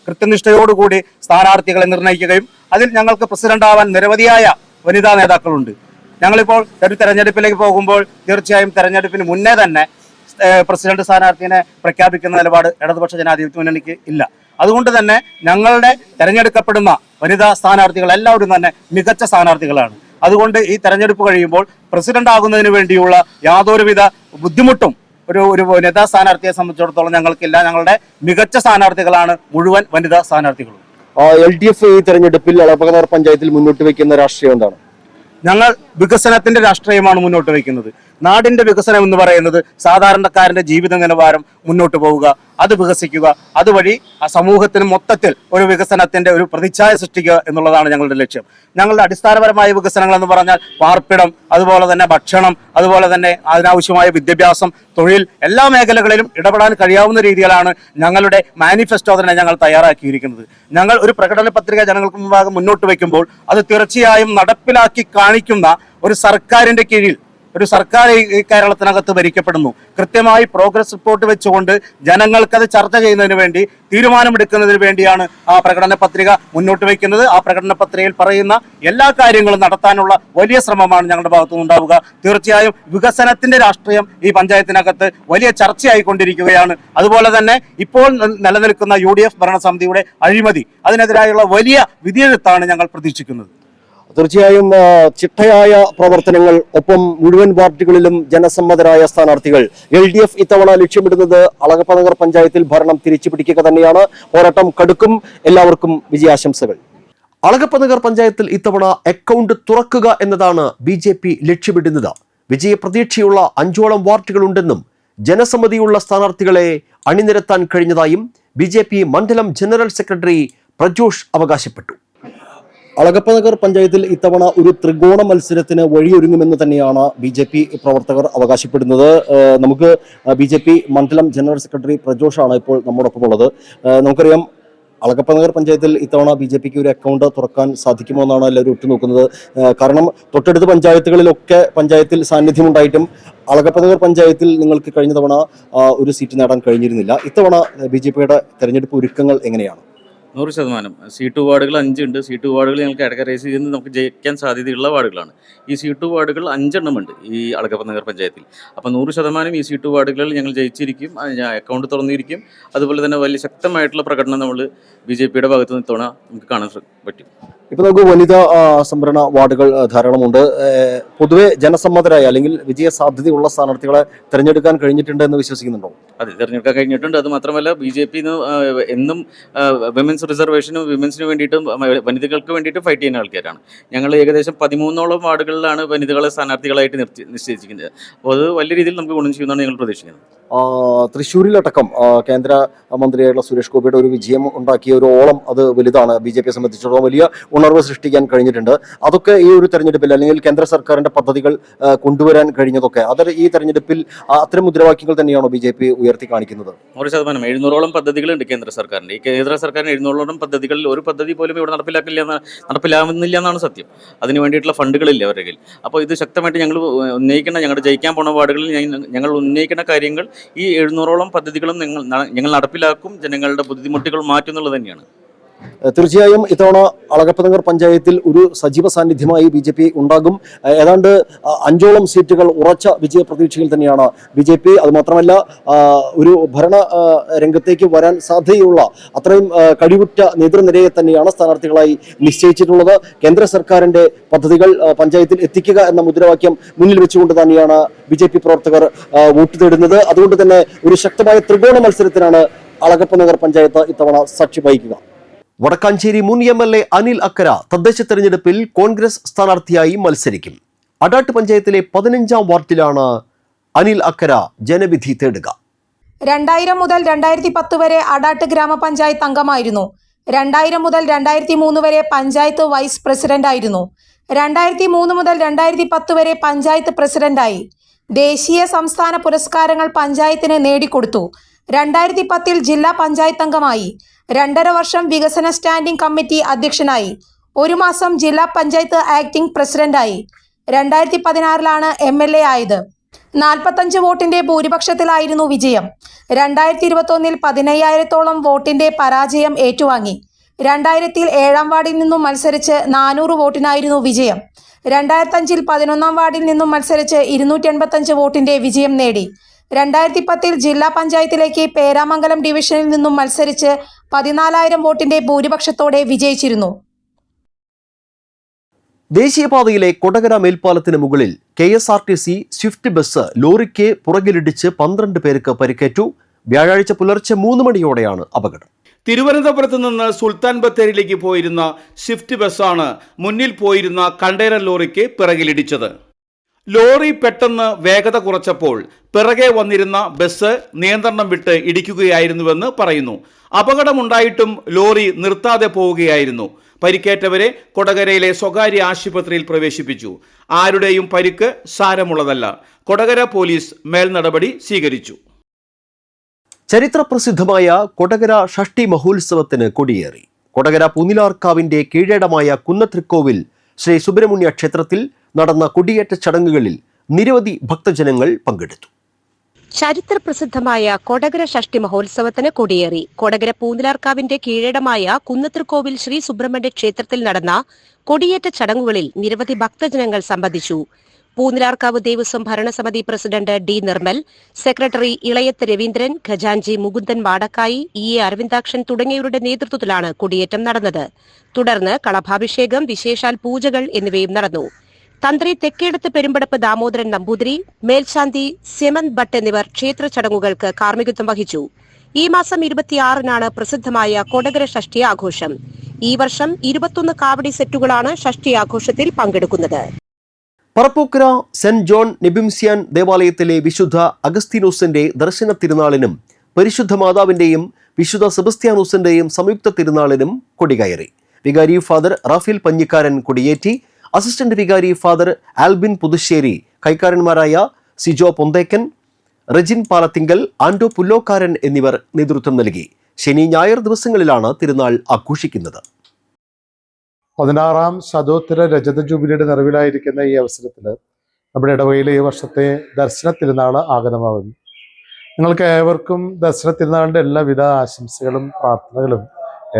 കൃത്യനിഷ്ഠയോടുകൂടി സ്ഥാനാർത്ഥികളെ നിർണ്ണയിക്കുകയും അതിൽ ഞങ്ങൾക്ക് പ്രസിഡന്റ് ആവാൻ നിരവധിയായ വനിതാ നേതാക്കളുണ്ട്. ഞങ്ങളിപ്പോൾ ഒരു തെരഞ്ഞെടുപ്പിലേക്ക് പോകുമ്പോൾ തീർച്ചയായും തെരഞ്ഞെടുപ്പിന് മുന്നേ തന്നെ പ്രസിഡന്റ് സ്ഥാനാർത്ഥിയെ പ്രഖ്യാപിക്കുന്ന നിലപാട് ഇടതുപക്ഷ ജനാധിപത്യ മുന്നണിക്ക് ഇല്ല. അതുകൊണ്ട് തന്നെ ഞങ്ങളുടെ തെരഞ്ഞെടുക്കപ്പെടുന്ന വനിതാ സ്ഥാനാർത്ഥികൾ എല്ലാവരും തന്നെ മികച്ച സ്ഥാനാർത്ഥികളാണ്. അതുകൊണ്ട് ഈ തെരഞ്ഞെടുപ്പ് കഴിയുമ്പോൾ പ്രസിഡന്റ് ആകുന്നതിന് വേണ്ടിയുള്ള യാതൊരുവിധ ബുദ്ധിമുട്ടും ഒരു വനിതാ സ്ഥാനാർത്ഥിയെ സംബന്ധിച്ചിടത്തോളം ഞങ്ങൾക്കില്ല. ഞങ്ങളുടെ മികച്ച സ്ഥാനാർത്ഥികളാണ് മുഴുവൻ വനിതാ സ്ഥാനാർത്ഥികളും. LDF ഈ തെരഞ്ഞെടുപ്പിൽ അളപ്പനഗർ പഞ്ചായത്തിൽ മുന്നോട്ട് വയ്ക്കുന്ന രാഷ്ട്രീയം എന്താണ്? ഞങ്ങൾ വികസനത്തിന്റെ രാഷ്ട്രീയമാണ് മുന്നോട്ട് വയ്ക്കുന്നത്. നാടിന്റെ വികസനം എന്ന് പറയുന്നത് സാധാരണക്കാരന്റെ ജീവിത നിലവാരം മുന്നോട്ട് പോവുക, അത് വികസിക്കുക, അതുവഴി ആ സമൂഹത്തിന് മൊത്തത്തിൽ ഒരു വികസനത്തിന്റെ ഒരു പ്രതിച്ഛായ സൃഷ്ടിക്കുക എന്നുള്ളതാണ് ഞങ്ങളുടെ ലക്ഷ്യം. ഞങ്ങളുടെ അടിസ്ഥാനപരമായ വികസനങ്ങൾ എന്ന് പറഞ്ഞാൽ പാർപ്പിടം, അതുപോലെ തന്നെ ഭക്ഷണം, അതുപോലെ തന്നെ അതിനാവശ്യമായ വിദ്യാഭ്യാസം, തൊഴിൽ, എല്ലാ മേഖലകളിലും ഇടപെടാൻ കഴിയാവുന്ന രീതിയിലാണ് ഞങ്ങളുടെ മാനിഫെസ്റ്റോ തന്നെ ഞങ്ങൾ തയ്യാറാക്കിയിരിക്കുന്നത്. ഞങ്ങൾ ഒരു പ്രകടന പത്രിക ജനങ്ങൾക്ക് മുമ്പാകെ മുന്നോട്ട് വയ്ക്കുമ്പോൾ അത് തീർച്ചയായും നടപ്പിലാക്കി കാണിക്കുന്ന ഒരു സർക്കാരിന്റെ കീഴിൽ ഒരു സർക്കാർ ഈ കേരളത്തിനകത്ത് ഭരിക്കപ്പെടുന്നു. കൃത്യമായി പ്രോഗ്രസ് റിപ്പോർട്ട് വെച്ചുകൊണ്ട് ജനങ്ങൾക്കത് ചർച്ച ചെയ്യുന്നതിന് വേണ്ടി തീരുമാനമെടുക്കുന്നതിന് വേണ്ടിയാണ് ആ പ്രകടന പത്രിക മുന്നോട്ട് വയ്ക്കുന്നത്. ആ പ്രകടന പത്രികയിൽ പറയുന്ന എല്ലാ കാര്യങ്ങളും നടത്താനുള്ള വലിയ ശ്രമമാണ് ഞങ്ങളുടെ ഭാഗത്തുനിന്നുണ്ടാവുക. തീർച്ചയായും വികസനത്തിന്റെ രാഷ്ട്രീയം ഈ പഞ്ചായത്തിനകത്ത് വലിയ ചർച്ചയായിക്കൊണ്ടിരിക്കുകയാണ്. അതുപോലെ തന്നെ ഇപ്പോൾ നിലനിൽക്കുന്ന UDF ഭരണസമിതിയുടെ അഴിമതി, അതിനെതിരായുള്ള വലിയ വിധിയെഴുത്താണ് ഞങ്ങൾ പ്രതീക്ഷിക്കുന്നത്. തീർച്ചയായും ചിട്ടയായ പ്രവർത്തനങ്ങൾ, ഒപ്പം മുഴുവൻ വാർഡുകളിലും ജനസമ്മതരായ സ്ഥാനാർത്ഥികൾ. LDF ഇത്തവണ ലക്ഷ്യമിടുന്നത് അളഗപ്പനഗർ പഞ്ചായത്തിൽ ഭരണം തിരിച്ചുപിടിക്കുക തന്നെയാണ്. പോരാട്ടം കടുക്കും. എല്ലാവർക്കും വിജയാശംസകൾ. അളഗപ്പനഗർ പഞ്ചായത്തിൽ ഇത്തവണ അക്കൗണ്ട് തുറക്കുക എന്നതാണ് BJP ലക്ഷ്യമിടുന്നത്. വിജയപ്രതീക്ഷയുള്ള 5ഓളം വാർഡുകളുണ്ടെന്നും ജനസമ്മതിയുള്ള സ്ഥാനാർത്ഥികളെ അണിനിരത്താൻ കഴിഞ്ഞതായും BJP മണ്ഡലം ജനറൽ സെക്രട്ടറി പ്രജോഷ് അവകാശപ്പെട്ടു. അളഗപ്പനഗർ പഞ്ചായത്തിൽ ഇത്തവണ ഒരു ത്രികോണ മത്സരത്തിന് വഴിയൊരുങ്ങുമെന്ന് തന്നെയാണ് BJP പ്രവർത്തകർ അവകാശപ്പെടുന്നത്. നമുക്ക് BJP മണ്ഡലം ജനറൽ സെക്രട്ടറി പ്രജോഷാണ് ഇപ്പോൾ നമ്മോടൊപ്പം ഉള്ളത്. നമുക്കറിയാം അളഗപ്പനഗർ പഞ്ചായത്തിൽ ഇത്തവണ BJPക്ക് ഒരു അക്കൗണ്ട് തുറക്കാൻ സാധിക്കുമോ എന്നാണ് എല്ലാവരും ഉറ്റുനോക്കുന്നത്. കാരണം തൊട്ടടുത്ത പഞ്ചായത്തുകളിലൊക്കെ പഞ്ചായത്തിൽ സാന്നിധ്യമുണ്ടായിട്ടും അളഗപ്പനഗർ പഞ്ചായത്തിൽ നിങ്ങൾക്ക് കഴിഞ്ഞ തവണ ഒരു സീറ്റ് നേടാൻ കഴിഞ്ഞിരുന്നില്ല. ഇത്തവണ BJPയുടെ തെരഞ്ഞെടുപ്പ് ഒരുക്കങ്ങൾ എങ്ങനെയാണ്? 100%. C2 വാർഡുകൾ 5 ഉണ്ട്. C2 വാർഡുകൾ ഞങ്ങൾക്ക് കാറ്റഗറൈസ് ചെയ്ത് നമുക്ക് ജയിക്കാൻ സാധ്യതയുള്ള വാർഡുകളാണ്. ഈ C2 വാർഡുകൾ 5 എണ്ണമുണ്ട് ഈ അളഗപ്പനഗർ പഞ്ചായത്തിൽ. അപ്പോൾ 100% ഈ C2 വാർഡുകളിൽ ഞങ്ങൾ ജയിച്ചിരിക്കും, അക്കൗണ്ട് തുറന്നിരിക്കും. അതുപോലെ തന്നെ വലിയ ശക്തമായിട്ടുള്ള പ്രകടനം നമ്മൾ BJPയുടെ ഭാഗത്ത് നിന്ന് ഇത്തവണ നമുക്ക് കാണാൻ പറ്റും. ഇപ്പൊ നമുക്ക് വനിതാ സംവരണ വാർഡുകൾ ധാരാളമുണ്ട്. പൊതുവെ ജനസമ്മതരായ അല്ലെങ്കിൽ വിജയ സാധ്യതയുള്ള സ്ഥാനാർത്ഥികളെ തിരഞ്ഞെടുക്കാൻ കഴിഞ്ഞിട്ടുണ്ട് എന്ന് വിശ്വസിക്കുന്നുണ്ടോ? അതെ, തിരഞ്ഞെടുക്കാൻ കഴിഞ്ഞിട്ടുണ്ട്. അത് മാത്രമല്ല BJP എന്നും വിമൻസ് റിസർവേഷനും വിമൻസിന് വേണ്ടിയിട്ടും വനിതകൾക്ക് വേണ്ടിയിട്ട് ഫൈറ്റ് ചെയ്യുന്ന ആൾക്കാരാണ്. ഞങ്ങൾ ഏകദേശം 13ഓളം വാർഡുകളിലാണ് വനിതകളെ സ്ഥാനാർത്ഥികളായിട്ട് നിശ്ചയിച്ചിരിക്കുന്നത്. അപ്പോൾ അത് വലിയ രീതിയിൽ നമുക്ക് ഗുണം ചെയ്യുമെന്നാണ് ഞങ്ങൾ പ്രതീക്ഷിക്കുന്നത്. തൃശ്ശൂരിലടക്കം കേന്ദ്ര മന്ത്രിയായിട്ടുള്ള സുരേഷ് ഗോപിയുടെ ഒരു വിജയം ഉണ്ടാക്കിയ ഒരു ഓളം അത് വലുതാണ്. BJPയെ സംബന്ധിച്ചിടത്തോളം വലിയ ഉണർവ് സൃഷ്ടിക്കാൻ കഴിഞ്ഞിട്ടുണ്ട്. അതൊക്കെ ഈ ഒരു തെരഞ്ഞെടുപ്പിൽ അല്ലെങ്കിൽ കേന്ദ്ര സർക്കാരിന്റെ പദ്ധതികൾ കൊണ്ടുവരാൻ കഴിഞ്ഞതൊക്കെ അത് ഈ തെരഞ്ഞെടുപ്പിൽ അത്തരം മുദ്രാവാക്യങ്ങൾ തന്നെയാണോ BJP ഉയർത്തി കാണിക്കുന്നത്? 100%. 700ഓളം പദ്ധതികളുണ്ട് കേന്ദ്ര സർക്കാരിൻ്റെ. ഈ കേന്ദ്ര സർക്കാരിന് 700ഓളം പദ്ധതികളിൽ ഒരു പദ്ധതി പോലും ഇവിടെ നടപ്പിലാവുന്നില്ല എന്നാണ് സത്യം. അതിന് വേണ്ടിയിട്ടുള്ള ഫണ്ടുകളില്ല അവരുടെ കയ്യിൽ. അപ്പോൾ ഇത് ശക്തമായിട്ട് ഞങ്ങൾ ഉന്നയിക്കുന്ന, ഞങ്ങളുടെ ജയിക്കാൻ പോണ വാർഡുകളിൽ ഞങ്ങൾ ഉന്നയിക്കുന്ന കാര്യങ്ങൾ ഈ 700ഓളം പദ്ധതികളും ഞങ്ങൾ നടപ്പിലാക്കും, ജനങ്ങളുടെ ബുദ്ധിമുട്ടുകൾ മാറ്റും എന്നുള്ളത് തന്നെയാണ്. തീർച്ചയായും ഇത്തവണ അളഗപ്പനഗർ പഞ്ചായത്തിൽ ഒരു സജീവ സാന്നിധ്യമായി BJP ഉണ്ടാകും. ഏതാണ്ട് 5ഓളം സീറ്റുകൾ ഉറച്ച വിജയ പ്രതീക്ഷയിൽ തന്നെയാണ് BJP. അതുമാത്രമല്ല ഒരു ഭരണ രംഗത്തേക്ക് വരാൻ സാധ്യതയുള്ള അത്രയും കഴിവുറ്റ നേതൃനിരയെ തന്നെയാണ് സ്ഥാനാർത്ഥികളായി നിശ്ചയിച്ചിട്ടുള്ളത്. കേന്ദ്ര സർക്കാരിന്റെ പദ്ധതികൾ പഞ്ചായത്തിൽ എത്തിക്കുക എന്ന മുദ്രാവാക്യം മുന്നിൽ വെച്ചുകൊണ്ട് തന്നെയാണ് BJP പ്രവർത്തകർ വോട്ട് തേടുന്നത്. അതുകൊണ്ട് തന്നെ ഒരു ശക്തമായ ത്രികോണ മത്സരത്തിനാണ് അളഗപ്പനഗർ പഞ്ചായത്ത് ഇത്തവണ സാക്ഷി വഹിക്കുക. വടക്കാഞ്ചേരി മുൻ MLA അനിൽ അക്കര തദ്ദേശ തെരഞ്ഞെടുപ്പിൽ കോൺഗ്രസ് സ്ഥാനാർത്ഥിയായി മത്സരിക്കും. അടാട്ട് പഞ്ചായത്തിലെ 15-ാം വാർഡിലാണ് അനിൽ അക്കര ജനവിധി തേടുക. 2000 മുതൽ 2010 വരെ അടാട്ട് ഗ്രാമപഞ്ചായത്ത് അംഗമായിരുന്നു. 2000 മുതൽ 2003 വരെ പഞ്ചായത്ത് വൈസ് പ്രസിഡന്റായിരുന്നു. 2003 മുതൽ 2010 വരെ പഞ്ചായത്ത് പ്രസിഡന്റായി. ദേശീയ സംസ്ഥാന പുരസ്കാരങ്ങൾ പഞ്ചായത്തിന് നേടിക്കൊടുത്തു. 2010 ജില്ലാ പഞ്ചായത്ത് അംഗമായി. 2.5 വർഷം വികസന സ്റ്റാൻഡിംഗ് കമ്മിറ്റി അധ്യക്ഷനായി. 1 മാസം ജില്ലാ പഞ്ചായത്ത് ആക്ടിംഗ് പ്രസിഡന്റായി. 2016 MLA ആയത്. 45 വോട്ടിന്റെ ഭൂരിപക്ഷത്തിലായിരുന്നു വിജയം. 2021 15,000-ഓളം വോട്ടിന്റെ പരാജയം ഏറ്റുവാങ്ങി. 2000 7-ാം വാർഡിൽ നിന്നും മത്സരിച്ച് 400 വോട്ടിനായിരുന്നു വിജയം. 2005 11-ാം വാർഡിൽ നിന്നും മത്സരിച്ച് 285 വോട്ടിന്റെ വിജയം നേടി. 2010 ജില്ലാ പഞ്ചായത്തിലേക്ക് പേരാമംഗലം ഡിവിഷനിൽ നിന്നും മത്സരിച്ച് 14,000 വോട്ടിന്റെ ഭൂരിപക്ഷത്തോടെ വിജയിച്ചിരുന്നു. ദേശീയപാതയിലെ കൊടകര മേൽപ്പാലത്തിന് മുകളിൽ KSRTC സ്വിഫ്റ്റ് ബസ് ലോറിക്ക് പുറകിലിടിച്ച് 12 പേർക്ക് പരിക്കേറ്റു. വ്യാഴാഴ്ച പുലർച്ചെ 3 മണിയോടെയാണ് അപകടം. തിരുവനന്തപുരത്ത് നിന്ന് സുൽത്താൻ ബത്തേരിയിലേക്ക് പോയിരുന്ന സ്വിഫ്റ്റ് ബസ്സാണ് മുന്നിൽ പോയിരുന്ന കണ്ടെയ്നർ ലോറിക്ക് പിറകിലിടിച്ചത്. ലോറി പെട്ടെന്ന് വേഗത കുറച്ചപ്പോൾ പിറകെ വന്നിരുന്ന ബസ് നിയന്ത്രണം വിട്ട് ഇടിക്കുകയായിരുന്നുവെന്ന് പറയുന്നു. അപകടമുണ്ടായിട്ടും ലോറി നിർത്താതെ പോവുകയായിരുന്നു. പരിക്കേറ്റവരെ കൊടകരയിലെ സ്വകാര്യ ആശുപത്രിയിൽ പ്രവേശിപ്പിച്ചു. ആരുടെയും പരിക്ക് സാരമുള്ളതല്ല. കൊടകര പോലീസ് മേൽനടപടി സ്വീകരിച്ചു. ചരിത്രപ്രസിദ്ധമായ കൊടകര ഷഷ്ടി മഹോത്സവത്തിന് കൊടിയേറി. കൊടകര പൂനിലാർക്കാവിന്റെ കീഴടമായ കുന്നത്രിക്കോവിൽ ശ്രീ സുബ്രഹ്മണ്യ ക്ഷേത്രത്തിൽ നടന്ന കൊടിയേറ്റ ചടങ്ങുകളിൽ നിരവധി ഭക്തജനങ്ങൾ പങ്കെടുത്തു. ചരിത്രപ്രസിദ്ധമായ കൊടകര ഷഷ്ടി മഹോത്സവത്തിന് കൊടിയേറി. കൊടകര പൂനിലാർക്കാവിന്റെ കീഴടമായ കുന്നത്രിക്കോവിൽ ശ്രീ സുബ്രഹ്മണ്യ ക്ഷേത്രത്തിൽ നടന്ന കൊടിയേറ്റ ചടങ്ങുകളിൽ നിരവധി ഭക്തജനങ്ങൾ സംബന്ധിച്ചു. പൂനിലാർക്കാവ് ദേവസ്വം ഭരണസമിതി president D. Nirmal, secretary Ilayath Raveendran, ഖജാൻജി മുകുന്ദൻ മാടക്കായി, EA അരവിന്ദാക്ഷൻ തുടങ്ങിയവരുടെ നേതൃത്വത്തിലാണ് കൊടിയേറ്റം നടന്നത്. തുടർന്ന് കളഭാഭിഷേകം, വിശേഷാൽ പൂജകൾ എന്നിവയും നടന്നു. തന്ത്രി തെക്കേടത്ത് പെരുമ്പടപ്പ് ദാമോദരൻ നമ്പൂതിരി, മേൽശാന്തി സെമന്ത് ഭട്ട് എന്നിവർ ക്ഷേത്ര ചടങ്ങുകൾക്ക് കാർമ്മികത്വം വഹിച്ചു. ഈ മാസം 26-നാണ് പ്രസിദ്ധമായ കൊടകര ഷഷ്ടി ആഘോഷം. ഈ വർഷം 21 കാവടി സെറ്റുകളാണ് ഷഷ്ടി ആഘോഷത്തിൽ പങ്കെടുക്കുന്നത്. പറപ്പൂക്കര സെന്റ് ജോൺ നെബിംസ്യാൻ ദേവാലയത്തിലെ വിശുദ്ധ അഗസ്തീനോസിന്റെ ദർശന തിരുനാളിനും പരിശുദ്ധ മാതാവിന്റെയും വിശുദ്ധ സെബസ്ത്യാനോസിന്റെയും സംയുക്ത തിരുനാളിനും കൊടികയറി. വികാരി ഫാദർ റാഫേൽ പഞ്ഞിക്കാരൻ കൊടിയേറ്റി. അസിസ്റ്റന്റ് വികാരി ഫാദർ ആൽബിൻ പുതുശ്ശേരി, കൈക്കാരന്മാരായ സിജോ പൊന്തേക്കൻ, റെജിൻ പാലത്തിങ്കൽ, ആൻഡോ പുല്ലോക്കാരൻ എന്നിവർ നേതൃത്വം നൽകി. ശനി ഞായർ ദിവസങ്ങളിലാണ് തിരുനാൾ ആഘോഷിക്കുന്നത്. 16-ാം ശതോത്തര രജത ജൂബിലിയുടെ നിറവിലായിരിക്കുന്ന ഈ അവസരത്തിൽ നമ്മുടെ ഇടവകയിലെ ഈ വർഷത്തെ ദർശന തിരുനാൾ ആഗതമാകുന്നു. നിങ്ങൾക്ക് ഏവർക്കും ദർശന തിരുനാളിൻ്റെ എല്ലാവിധ ആശംസകളും പ്രാർത്ഥനകളും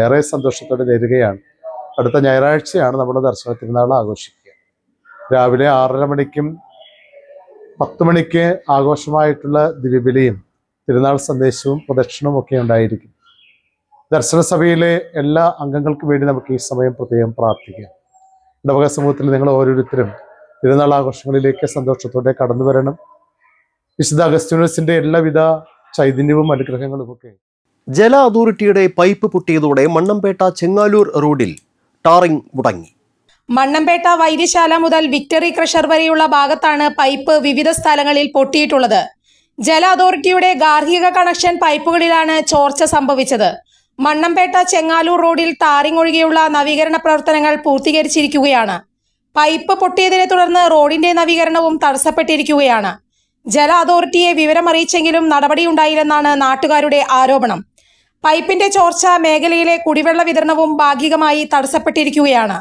ഏറെ സന്തോഷത്തോടെ നേരുകയാണ്. അടുത്ത ഞായറാഴ്ചയാണ് നമ്മൾ ദർശന തിരുനാൾ ആഘോഷിക്കുക. രാവിലെ 6:30 മണിക്കും 10 മണിക്ക് ആഘോഷമായിട്ടുള്ള ദിവ്യബലിയും തിരുനാൾ സന്ദേശവും പ്രദക്ഷിണവും ഒക്കെ ഉണ്ടായിരിക്കും. ദർശന സഭയിലെ എല്ലാ അംഗങ്ങൾക്കും വേണ്ടി നമുക്ക് ഈ സമയം പ്രത്യേകം പ്രാർത്ഥിക്കാം. ഇടവക സമൂഹത്തിൽ നിങ്ങൾ ഓരോരുത്തരും തിരുനാൾ ആഘോഷങ്ങളിലേക്ക് സന്തോഷത്തോടെ കടന്നു വരണം. വിശുദ്ധ അഗസ്തീനോസിന്റെ എല്ലാവിധ ചൈതന്യവും അനുഗ്രഹങ്ങളും ഒക്കെ. ജല അതോറിറ്റിയുടെ പൈപ്പ് പൊട്ടിയതോടെ മണ്ണമ്പേട്ട ചെങ്ങാലൂർ റോഡിൽ ടാറിംഗ് മുടങ്ങി. മണ്ണമ്പേട്ട വൈദ്യശാല മുതൽ വിക്ടറി ക്രഷർ വരെയുള്ള ഭാഗത്താണ് പൈപ്പ് വിവിധ സ്ഥലങ്ങളിൽ പൊട്ടിയിട്ടുള്ളത്. ജല അതോറിറ്റിയുടെ ഗാർഹിക കണക്ഷൻ പൈപ്പുകളിലാണ് ചോർച്ച സംഭവിച്ചത്. മണ്ണമ്പേട്ട ചെങ്ങാലൂർ റോഡിൽ ടാറിംഗ് ഒഴികെയുള്ള നവീകരണ പ്രവർത്തനങ്ങൾ പൂർത്തീകരിച്ചിരിക്കുകയാണ്. പൈപ്പ് പൊട്ടിയതിനെ തുടർന്ന് റോഡിന്റെ നവീകരണവും തടസ്സപ്പെട്ടിരിക്കുകയാണ്. ജല അതോറിറ്റിയെ വിവരമറിയിച്ചെങ്കിലും നടപടിയുണ്ടായില്ലെന്നാണ് നാട്ടുകാരുടെ ആരോപണം. പൈപ്പിന്റെ ചോർച്ച മേഖലയിലെ കുടിവെള്ള വിതരണവും ഭാഗികമായി തടസ്സപ്പെട്ടിരിക്കുകയാണ്.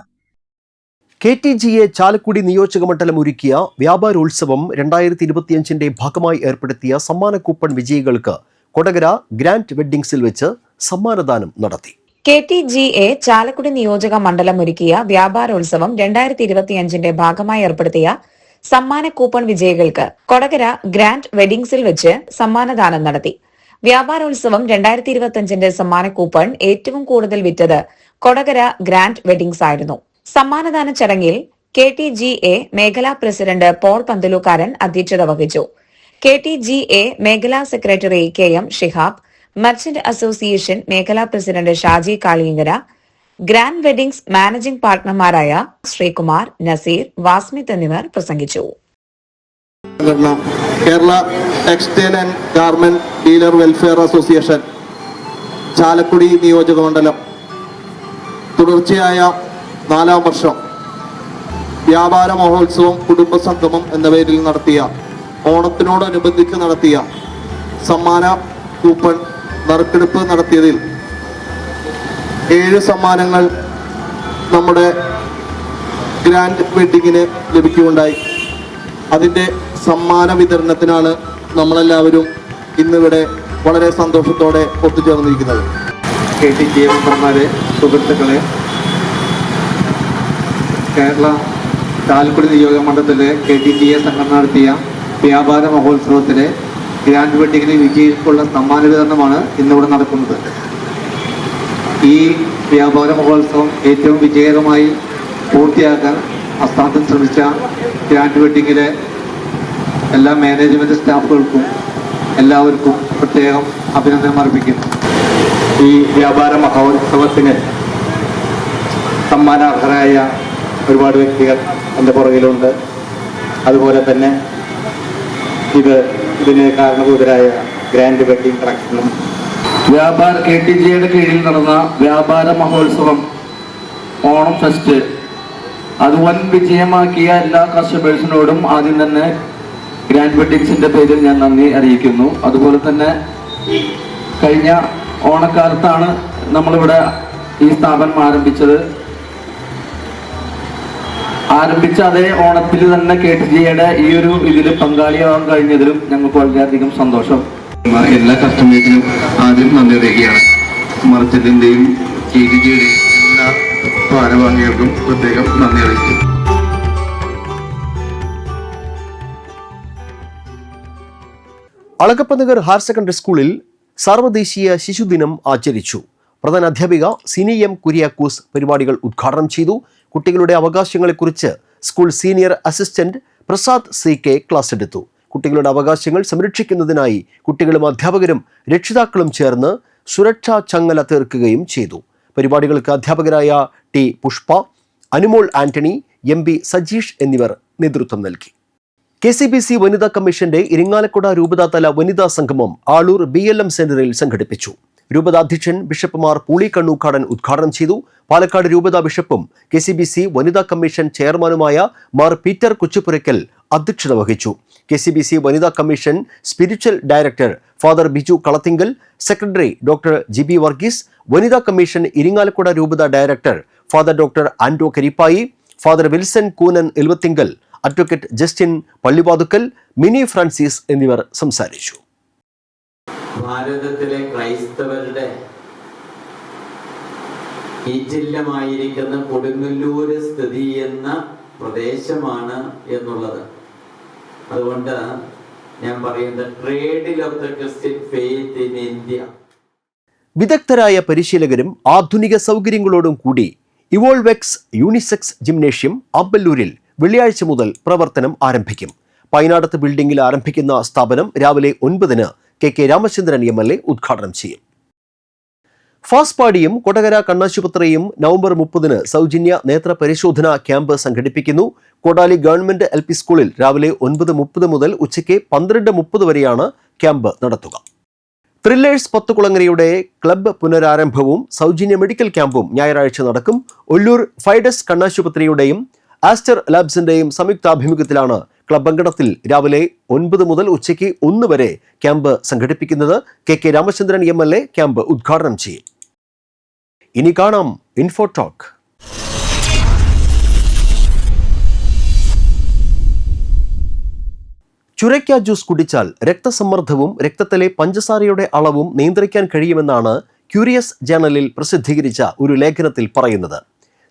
KTGA ചാലക്കുടി നിയോജക മണ്ഡലം ഒരുക്കിയ വ്യാപാരോത്സവം 2025 ഭാഗമായി ഏർപ്പെടുത്തിയ സമ്മാന കൂപ്പൺ വിജയികൾക്ക് കൊടകര ഗ്രാൻഡ് വെഡ്ഡിംഗ്സിൽ വെച്ച് സമ്മാനദാനം നടത്തി. KTGA ചാലക്കുടി നിയോജക മണ്ഡലം ഒരുക്കിയ വ്യാപാരോത്സവം 2025 ഭാഗമായി ഏർപ്പെടുത്തിയ സമ്മാന കൂപ്പൺ വിജയികൾക്ക് കൊടകര ഗ്രാൻഡ് വെഡ്ഡിംഗ്സിൽ വെച്ച് സമ്മാനദാനം നടത്തി. വ്യാപാരോത്സവം 2025 സമ്മാന കൂപ്പൺ ഏറ്റവും കൂടുതൽ വിറ്റത് കൊടകര ഗ്രാൻഡ് വെഡ്ഡിംഗ്സ് ആയിരുന്നു. സമ്മാനദാന ചടങ്ങിൽ KTGA മേഖലാ പ്രസിഡന്റ് പോൾ പന്തലൂക്കാരൻ അധ്യക്ഷത വഹിച്ചു. KTGA മേഖലാ secretary KM Shihab, merchant association മേഖലാ president Shaji Kaliyankara, grand weddings managing പാർട്ണർമാരായ ശ്രീകുമാർ, നസീർ, വാസ്മിത് എന്നിവർ പ്രസംഗിച്ചു. Kerala textile and garment dealer welfare association Chalakudy നിയോജക മണ്ഡലം തുടർച്ചയായ 4ാം വർഷം വ്യാപാര മഹോത്സവം കുടുംബ സംഗമം എന്ന പേരിൽ നടത്തിയ ഓണത്തിനോടനുബന്ധിച്ച് നടത്തിയ സമ്മാന കൂപ്പൺ നറുക്കെടുപ്പ് നടത്തിയതിൽ 7 സമ്മാനങ്ങൾ നമ്മുടെ ഗ്രാൻഡ് വെഡിങ്ങിന് ലഭിക്കുകയുണ്ടായി. അതിൻ്റെ സമ്മാന വിതരണത്തിനാണ് നമ്മളെല്ലാവരും ഇന്നിവിടെ വളരെ സന്തോഷത്തോടെ ഒത്തുചേർന്നിരിക്കുന്നത്. KTG മെമ്പർമാരെ, സുഹൃത്തുക്കളെ, കേരള ചാലക്കുടി നിയോജക മണ്ഡലത്തിലെ KTGA സംഘടന നടത്തിയ വ്യാപാര മഹോത്സവത്തിലെ ഗ്രാൻഡ് വെഡിങ്ങിന് വിജയിക്കുള്ള സമ്മാന വിതരണമാണ് ഇന്നിവിടെ നടക്കുന്നത്. ഈ വ്യാപാര മഹോത്സവം ഏറ്റവും വിജയകരമായി പൂർത്തിയാക്കാൻ അസ്ഥാനത്ത് ശ്രമിച്ച ഗ്രാൻഡ് വെഡിങ്ങിലെ എല്ലാ മാനേജ്മെൻറ്റ് സ്റ്റാഫുകൾക്കും എല്ലാവർക്കും പ്രത്യേകം അഭിനന്ദനം അർപ്പിക്കുന്നു. ഈ വ്യാപാര മഹോത്സവത്തിന് സമ്മാനാർഹരായ ഒരുപാട് വ്യക്തികൾ എൻ്റെ പുറകിലുണ്ട്. അതുപോലെ തന്നെ ഇതിന് കാരണഭൂതരായ ഗ്രാൻഡ് വെഡിങ് കളക്ഷനും KTGയുടെ കീഴിൽ നടന്ന വ്യാപാര മഹോത്സവം ഓണം ഫെസ്റ്റ് അത് വൻ വിജയമാക്കിയ എല്ലാ കസ്റ്റമേഴ്സിനോടും ആദ്യം തന്നെ ഗ്രാൻഡ് വെഡിങ്സിൻ്റെ പേരിൽ ഞാൻ നന്ദി അറിയിക്കുന്നു. അതുപോലെ തന്നെ കഴിഞ്ഞ ഓണക്കാലത്താണ് നമ്മളിവിടെ ഈ സ്ഥാപനം ആരംഭിച്ചത്. ആരംഭിച്ച അതേ ഓണത്തിൽ തന്നെ KTGയുടെ ഈ ഒരു ഇതിൽ പങ്കാളിയാവാൻ കഴിഞ്ഞതിലും ഞങ്ങൾക്ക് വളരെയധികം സന്തോഷം. എല്ലാ കസ്റ്റമേഴ്സിനും ആദ്യം നന്ദി അറിയിക്കുകയാണ്. മർച്ചന്റിന്റെയും KTGയുടെയും എല്ലാ ഭാരവാഹികൾക്കും പ്രത്യേകം നന്ദി അറിയിക്കുന്നു. അളകപ്പനഗർ ഹയർ സെക്കൻഡറി സ്കൂളിൽ സാർവദേശീയ ശിശുദിനം ആചരിച്ചു. പ്രധാന അധ്യാപിക സിനി എം കുര്യാക്കോസ് പരിപാടികൾ ഉദ്ഘാടനം ചെയ്തു. കുട്ടികളുടെ അവകാശങ്ങളെക്കുറിച്ച് school senior assistant Prasad CK class എടുത്തു. കുട്ടികളുടെ അവകാശങ്ങൾ സംരക്ഷിക്കുന്നതിനായി കുട്ടികളും അധ്യാപകരും രക്ഷിതാക്കളും ചേർന്ന് സുരക്ഷാ ചങ്ങല തീർക്കുകയും ചെയ്തു. പരിപാടികൾക്ക് അധ്യാപകരായ T പുഷ്പ, അനുമോൾ ആന്റണി, MB സജീഷ് എന്നിവർ നേതൃത്വം നൽകി. KCBC വനിതാ കമ്മീഷന്റെ ഇരിങ്ങാലക്കുട രൂപതാതല വനിതാ സംഗമം ആളൂർ BLM സെന്ററിൽ സംഘടിപ്പിച്ചു. രൂപതാധ്യക്ഷൻ ബിഷപ്പ് മാർ പൂളി കണ്ണൂക്കാടൻ ഉദ്ഘാടനം ചെയ്തു. പാലക്കാട് രൂപതാ ബിഷപ്പും KCBC വനിതാ കമ്മീഷൻ ചെയർമാനുമായ മാർ പീറ്റർ കൊച്ചുപുരയ്ക്കൽ അധ്യക്ഷത വഹിച്ചു. KCBC വനിതാ commission spiritual director father Biju Kalathinkal, secretary doctor GB Varghese, വനിതാ കമ്മീഷൻ ഇരിങ്ങാലക്കുട രൂപതാ director father doctor Ando Karippayi, father Wilson Koonan Elvathinkal, advocate Justin Pallivathukkal, Mini Francis എന്നിവർ സംസാരിച്ചു. ഭാരതത്തിലെ ക്രൈസ്തവരുടെ ഈറ്റില്ലമായിരിക്കുന്ന കൊടുങ്ങല്ലൂര് സ്ഥിതി ചെയ്യുന്ന പ്രദേശമാണ് എന്നുള്ളത്. അതുകൊണ്ട് ഞാൻ പറയുന്നത് ട്രേഡിൽ of the Christian faith in India. വിദഗ്ധരായ പരിശീലകരും ആധുനിക സൗകര്യങ്ങളോടും കൂടി ഇവോൾവെക്സ് യൂണിസെക്സ് ജിംനേഷ്യം ആമ്പല്ലൂരിൽ വെള്ളിയാഴ്ച മുതൽ പ്രവർത്തനം ആരംഭിക്കും. പൈനാടത്ത് ബിൽഡിംഗിൽ ആരംഭിക്കുന്ന സ്ഥാപനം രാവിലെ 9-ന് KK രാമചന്ദ്രൻ MLA ഉദ്ഘാടനം ചെയ്യും. ഫാസ്പാടിയും കൊടകര കണ്ണാശുപത്രിയും നവംബർ 30-ന് സൗജന്യ നേത്ര പരിശോധന ക്യാമ്പ് സംഘടിപ്പിക്കുന്നു. കോടാലി ഗവൺമെന്റ് LP സ്കൂളിൽ രാവിലെ 9:30 മുതൽ ഉച്ചയ്ക്ക് 12:30 വരെയാണ് ക്യാമ്പ് നടത്തുക. ത്രില്ലേഴ്സ് പത്തുകുളങ്ങരയുടെ ക്ലബ്ബ് പുനരാരംഭവും സൗജന്യ മെഡിക്കൽ ക്യാമ്പും ഞായറാഴ്ച നടക്കും. ഒല്ലൂർ ഫൈഡസ് കണ്ണാശുപത്രിയുടെയും ആസ്റ്റർ ലാബ്സിന്റെയും സംയുക്താഭിമുഖ്യത്തിലാണ് ക്ലബ് അങ്കണത്തിൽ രാവിലെ 9 മുതൽ ഉച്ചയ്ക്ക് 1 വരെ ക്യാമ്പ് സംഘടിപ്പിക്കുന്നത്. KK രാമചന്ദ്രൻ MLA ക്യാമ്പ് ഉദ്ഘാടനം ചെയ്യും. ഇനി കാണാം ഇൻഫോ ടോക്ക്. ചുരയ്ക്ക ജ്യൂസ് കുടിച്ചാൽ രക്തസമ്മർദ്ദവും രക്തത്തിലെ പഞ്ചസാരയുടെ അളവും നിയന്ത്രിക്കാൻ കഴിയുമെന്നാണ് ക്യൂരിയസ് ജേണലിൽ പ്രസിദ്ധീകരിച്ച ഒരു ലേഖനത്തിൽ പറയുന്നത്.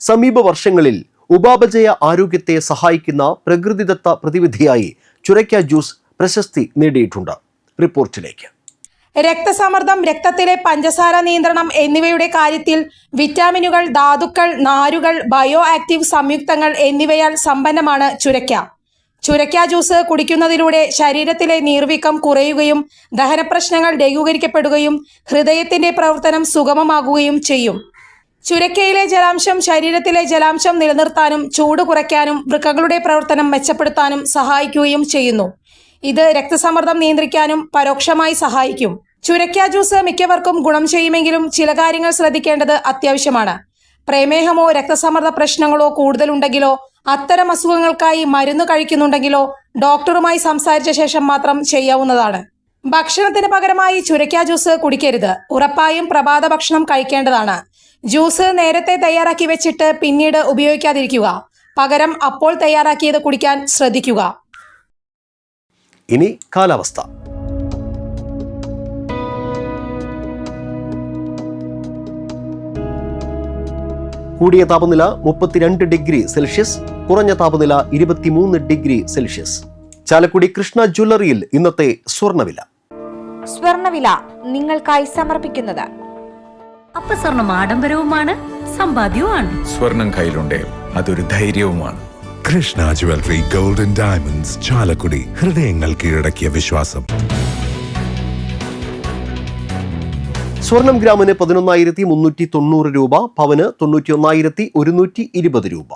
സമീപ വർഷങ്ങളിൽ ഉപാപചയ ആരോഗ്യത്തെ സഹായിക്കുന്ന പ്രകൃതിദത്ത പ്രതിവിധിയായി ചുരയ്ക്ക ജ്യൂസ് പ്രശസ്തി നേടിയിട്ടുണ്ട്. റിപ്പോർട്ടിലേക്ക്. രക്തസമ്മർദ്ദം, രക്തത്തിലെ പഞ്ചസാര നിയന്ത്രണം എന്നിവയുടെ കാര്യത്തിൽ വിറ്റാമിനുകൾ, ധാതുക്കൾ, നാരുകൾ, ബയോ ആക്റ്റീവ് സംയുക്തങ്ങൾ എന്നിവയാൽ സമ്പന്നമാണ് ചുരയ്ക്ക. ചുരയ്ക്ക ജ്യൂസ് കുടിക്കുന്നതിലൂടെ ശരീരത്തിലെ നീർവീക്കം കുറയുകയും ദഹനപ്രശ്നങ്ങൾ ലഘൂകരിക്കപ്പെടുകയും ഹൃദയത്തിന്റെ പ്രവർത്തനം സുഗമമാകുകയും ചെയ്യും. ചുരക്കയിലെ ജലാംശം ശരീരത്തിലെ ജലാംശം നിലനിർത്താനും ചൂട് കുറയ്ക്കാനും വൃക്കകളുടെ പ്രവർത്തനം മെച്ചപ്പെടുത്താനും സഹായിക്കുകയും ചെയ്യുന്നു. ഇത് രക്തസമ്മർദ്ദം നിയന്ത്രിക്കാനും പരോക്ഷമായി സഹായിക്കും. ചുരക്ക ജ്യൂസ് മിക്കവർക്കും ഗുണം ചെയ്യുമെങ്കിലും ചില കാര്യങ്ങൾ ശ്രദ്ധിക്കേണ്ടത് അത്യാവശ്യമാണ്. പ്രമേഹമോ രക്തസമ്മർദ്ദ പ്രശ്നങ്ങളോ കൂടുതലുണ്ടെങ്കിലോ അത്തരം അസുഖങ്ങൾക്കായി മരുന്ന് കഴിക്കുന്നുണ്ടെങ്കിലോ ഡോക്ടറുമായി സംസാരിച്ച ശേഷം മാത്രം ചെയ്യാവുന്നതാണ്. ഭക്ഷണത്തിന് പകരമായി ചുരക്ക ജ്യൂസ് കുടിക്കരുത്. ഉറപ്പായും പ്രഭാത ഭക്ഷണം കഴിക്കേണ്ടതാണ്. ജ്യൂസ് നേരത്തെ തയ്യാറാക്കി വെച്ചിട്ട് പിന്നീട് ഉപയോഗിക്കാതിരിക്കുക. പകരം അപ്പോൾ തയ്യാറാക്കിയത് കുടിക്കാൻ ശ്രദ്ധിക്കുക. ഇനി കാലാവസ്ഥ. കൂടിയ താപനില 32 ഡിഗ്രി സെൽഷ്യസ്, കുറഞ്ഞ താപനില 23 ഡിഗ്രി സെൽഷ്യസ്. ചാലക്കുടി കൃഷ്ണ ജ്വല്ലറിയിൽ ഇന്നത്തെ സ്വർണ്ണവില. സ്വർണ്ണവില നിങ്ങൾക്കായി സമർപ്പിക്കുന്നത് അപ്പസ്വർണം ആഡംബരവുമാണ്, സമ്പാദ്യവുമാണ്. സ്വർണം കയ്യിലുണ്ടേ അതൊരു ധൈര്യവുമാണ്. Krishna jewellery gold and diamonds, Chalakudy. ഹൃദയങ്ങൾ കീഴടക്കിയ വിശ്വാസം. സ്വർണം ഗ്രാമിന് 11,390 രൂപ, പവന് 91,120 രൂപ.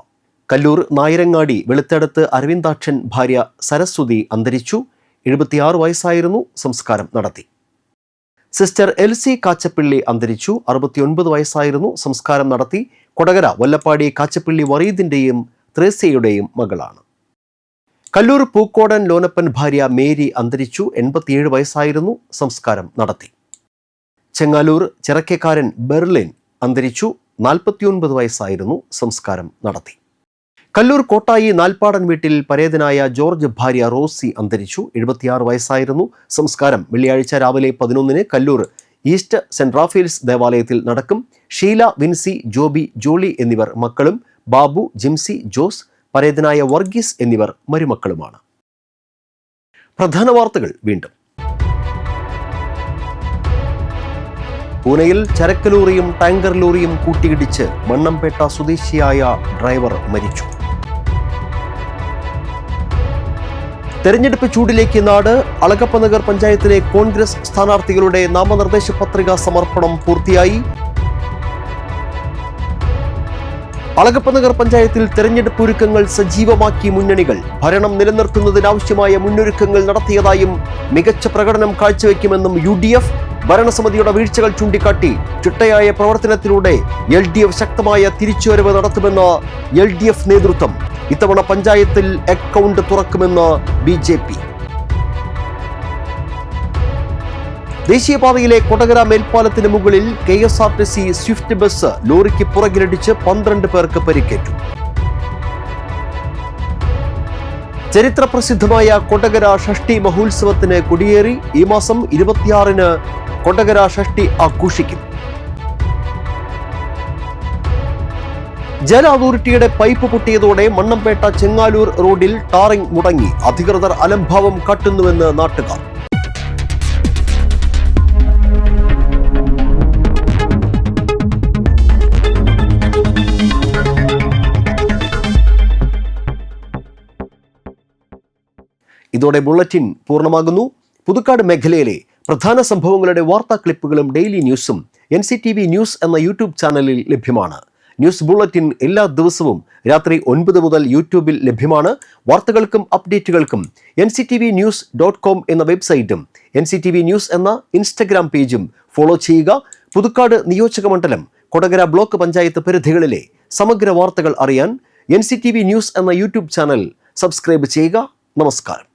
കല്ലൂർ നായരങ്ങാടി വെളുത്തടത്ത് അരവിന്ദാക്ഷൻ ഭാര്യ സരസ്വതി അന്തരിച്ചു. 76 വയസ്സായിരുന്നു. സംസ്കാരം നടത്തി. സിസ്റ്റർ എൽസി കാച്ചപ്പള്ളി അന്തരിച്ചു. 69 വയസ്സായിരുന്നു. സംസ്കാരം നടത്തി. കൊടകര വല്ലപ്പാടി കാച്ചപ്പള്ളി വറീദിന്റെയും ത്രേസ്യയുടെയും മകളാണ്. കല്ലൂർ പൂക്കോടൻ ലോനപ്പൻ ഭാര്യ മേരി അന്തരിച്ചു. 87 വയസ്സായിരുന്നു. സംസ്കാരം നടത്തി. ചെങ്ങാലൂർ ചിറക്കേക്കാരൻ ബെർലിൻ അന്തരിച്ചു. 49 വയസ്സായിരുന്നു. സംസ്കാരം നടത്തി. കല്ലൂർ കോട്ടായി നാൽപ്പാടൻ വീട്ടിൽ പരേതനായ ജോർജ് ഭാര്യ റോസി അന്തരിച്ചു. 76 വയസ്സായിരുന്നു. സംസ്കാരം വെള്ളിയാഴ്ച രാവിലെ 11-ന് കല്ലൂർ ഈസ്റ്റ് സെന്റ് റാഫേൽസ് ദേവാലയത്തിൽ നടക്കും. ഷീല, വിൻസി, ജോബി, ജോളി എന്നിവർ മക്കളും ബാബു, ജിംസി, ജോസ്, പരേതനായ വർഗീസ് എന്നിവർ മരുമക്കളുമാണ്. പ്രധാന വാർത്തകൾ വീണ്ടും. പൂനെയിൽ ചരക്ക് ലോറിയും ടാങ്കർ ലോറിയും കൂട്ടിയിടിച്ച് മണ്ണമ്പേട്ട സ്വദേശിയായ ഡ്രൈവർ മരിച്ചു. തെരഞ്ഞെടുപ്പ് ചൂടിലേക്ക് നാട്. അളഗപ്പനഗർ പഞ്ചായത്തിലെ കോൺഗ്രസ് സ്ഥാനാർത്ഥികളുടെ നാമനിർദ്ദേശ പത്രികാ സമർപ്പണം പൂർത്തിയായി. അളഗപ്പനഗർ പഞ്ചായത്തിൽ തെരഞ്ഞെടുപ്പ് ഒരുക്കങ്ങൾ സജീവമാക്കി മുന്നണികൾ. ഭരണം നിലനിർത്തുന്നതിനാവശ്യമായ മുന്നൊരുക്കങ്ങൾ നടത്തിയതായും മികച്ച പ്രകടനം കാഴ്ചവെക്കുമെന്നും UDF. ഭരണസമിതിയുടെ വീഴ്ചകൾ ചൂണ്ടിക്കാട്ടി ചിട്ടയായ പ്രവർത്തനത്തിലൂടെ LDF ശക്തമായ തിരിച്ചുവരവ് നടത്തുമെന്ന് LDF നേതൃത്വം. ഇത്തവണ പഞ്ചായത്തിൽ അക്കൗണ്ട് തുറക്കുമെന്ന് BJP. ദേശീയപാതയിലെ കൊടകര മേൽപ്പാലത്തിന് മുകളിൽ KSRTC സ്വിഫ്റ്റ് ബസ് ലോറിക്ക് പുറകിലിടിച്ച് 12 പേർക്ക് പരിക്കേറ്റു. ചരിത്രപ്രസിദ്ധമായ കൊടകര ഷഷ്ടി മഹോത്സവത്തിന് കൊടിയേറി. ഈ മാസം 26-ന് കൊടകര ഷഷ്ടി ആഘോഷിക്കും. ജല അതോറിറ്റിയുടെ പൈപ്പ് പൊട്ടിയതോടെ മണ്ണമ്പേട്ട ചെങ്ങാലൂർ റോഡിൽ ടാറിംഗ് മുടങ്ങി. അധികൃതർ അലംഭാവം കാട്ടുന്നുവെന്ന് നാട്ടുകാർ. ഇതോടെ ബുള്ളറ്റിൻ പൂർണ്ണമാകുന്നു. പുതുക്കാട് മേഖലയിലെ പ്രധാന സംഭവങ്ങളുടെ വാർത്താ ക്ലിപ്പുകളും ഡെയിലി ന്യൂസും NCTV ന്യൂസ് എന്ന യൂട്യൂബ് ചാനലിൽ ലഭ്യമാണ്. ന്യൂസ് ബുള്ളറ്റിൻ എല്ലാ ദിവസവും രാത്രി 9 മുതൽ യൂട്യൂബിൽ ലഭ്യമാണ്. വാർത്തകൾക്കും അപ്ഡേറ്റുകൾക്കും nctvnews.com എന്ന വെബ്സൈറ്റും NCTV ന്യൂസ് എന്ന ഇൻസ്റ്റഗ്രാം പേജും ഫോളോ ചെയ്യുക. പുതുക്കാട് നിയോജക മണ്ഡലം, കൊടകര ബ്ലോക്ക് പഞ്ചായത്ത് പരിധികളിലെ സമഗ്ര വാർത്തകൾ അറിയാൻ NCTV ന്യൂസ് എന്ന യൂട്യൂബ് ചാനൽ സബ്സ്ക്രൈബ് ചെയ്യുക. നമസ്കാരം.